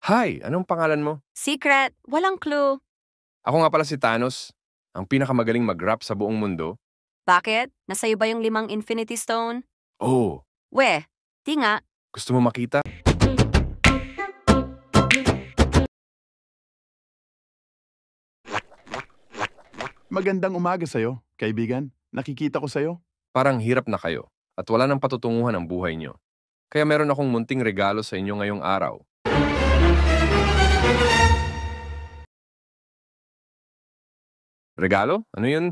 Hi, anong pangalan mo? Secret, walang clue. Ako nga pala si Thanos, ang pinakamagaling mag-rap sa buong mundo. Bakit? Nasa'yo ba yung 5 Infinity Stone? Oh, We, di nga. gusto mo makita? Magandang umaga sa'yo, kaibigan. Nakikita ko sa'yo. Parang hirap na kayo at wala nang patutunguhan ang buhay nyo. Kaya meron akong munting regalo sa inyo ngayong araw. Regalo? Ano yun?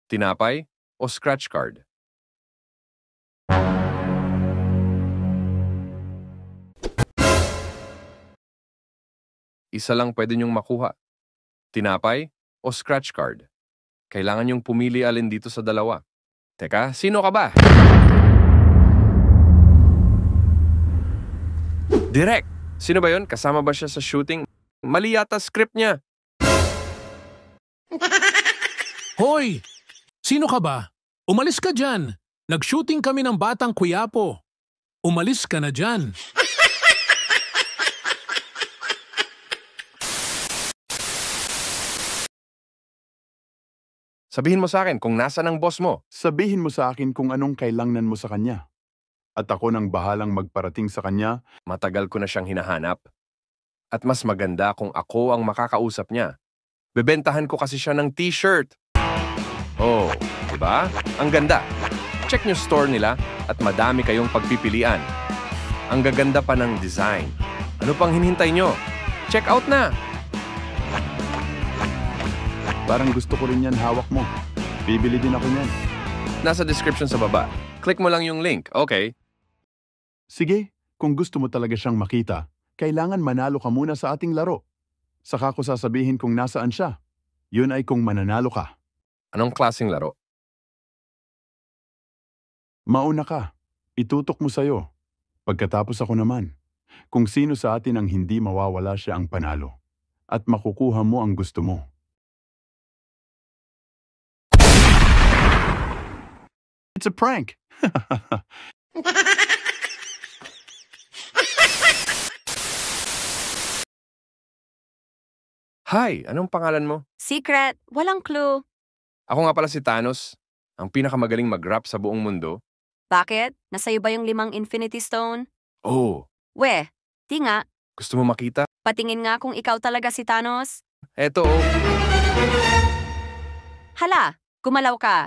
Tinapay o scratch card? Isa lang pwede nyong makuha. Tinapay o scratch card? Kailangan nyong pumili alin dito sa dalawa. Teka, sino ka ba? Direk! Sino ba yun? Kasama ba siya sa shooting? Mali yata script niya. Hoy! Sino ka ba? Umalis ka dyan! Nag-shooting kami ng Batang Quiapo. Umalis ka na dyan. Sabihin mo sa akin kung nasaan ang boss mo. Sabihin mo sa akin kung anong kailangan mo sa kanya. At ako nang bahalang magparating sa kanya. Matagal ko na siyang hinahanap. At mas maganda kung ako ang makakausap niya. Bebentahan ko kasi siya ng t-shirt. Oh, diba? Ang ganda. Check nyo store nila at madami kayong pagpipilian. Ang gaganda pa ng design. Ano pang hinihintay nyo? Check out na! Parang gusto ko rin yan hawak mo. Bibili din ako niyan. Nasa description sa baba. Click mo lang yung link, okay? Sige, kung gusto mo talaga siyang makita, kailangan manalo ka muna sa ating laro. Saka ko sasabihin kung nasaan siya. Yun ay kung mananalo ka. Anong klaseng laro? Mauna ka. Itutok mo sa'yo. Pagkatapos ako naman. Kung sino sa atin ang hindi mawawala siya ang panalo. At makukuha mo ang gusto mo. It's a prank! Hi, anong pangalan mo? Secret, walang clue. Ako nga pala si Thanos, ang pinakamagaling mag-rap sa buong mundo. Bakit? Nasa'yo ba yung 5 Infinity Stone? Oh, We, di nga. gusto mo makita? Patingin nga kung ikaw talaga si Thanos. Eto oh. Hala, gumalaw ka.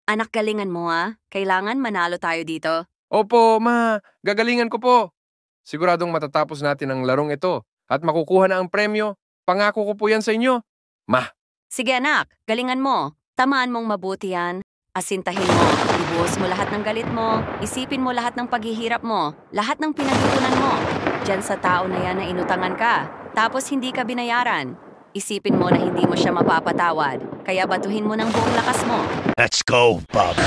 Anak, galingan mo ah. Kailangan manalo tayo dito. Opo, ma. Gagalingan ko po. Siguradong matatapos natin ang larong ito at makukuha na ang premyo. Pangako ko po yan sa inyo. Ma, Sige anak, galingan mo. Tamaan mong mabuti yan. Asintahin mo. Ibuhos mo lahat ng galit mo. Isipin mo lahat ng paghihirap mo. Lahat ng pinag-ipunan mo. Diyan sa tao na yan na inutangan ka. Tapos hindi ka binayaran. Isipin mo na hindi mo siya mapapatawad. Kaya batuhin mo ng buong lakas mo. Let's go, Bob.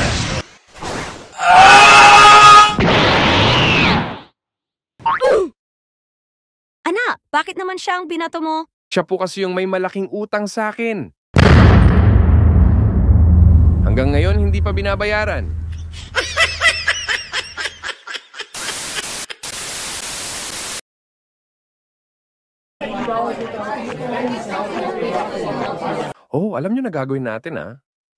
Anak, bakit naman siya ang binato mo? siya po kasi yung may malaking utang sa akin. Hanggang ngayon, hindi pa binabayaran. Oh, alam nyo na gagawin natin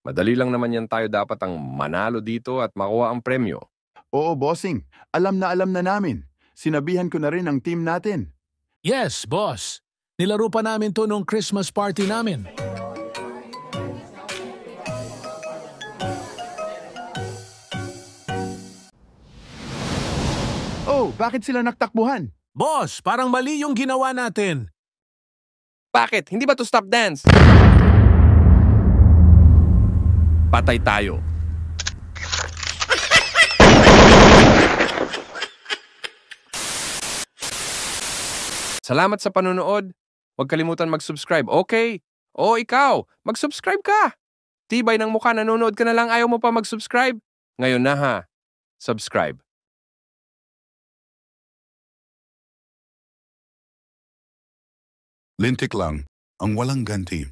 Madali lang naman yan tayo dapat ang manalo dito at makuha ang premyo. Oo, bossing. Alam na namin. Sinabihan ko na rin ang team natin. Yes, boss. Nilaro pa namin to nung Christmas party namin. Oh, bakit sila nagtakbuhan? Boss, parang mali yung ginawa natin. Bakit? Hindi ba to stop dance? Patay tayo. Salamat sa panonood. Huwag kalimutan mag-subscribe, okay? O ikaw, mag-subscribe ka. Tibay ng mukha, nanonood ka na lang, ayaw mo pa mag-subscribe? Ngayon na ha, subscribe. Lintik lang, ang walang ganti.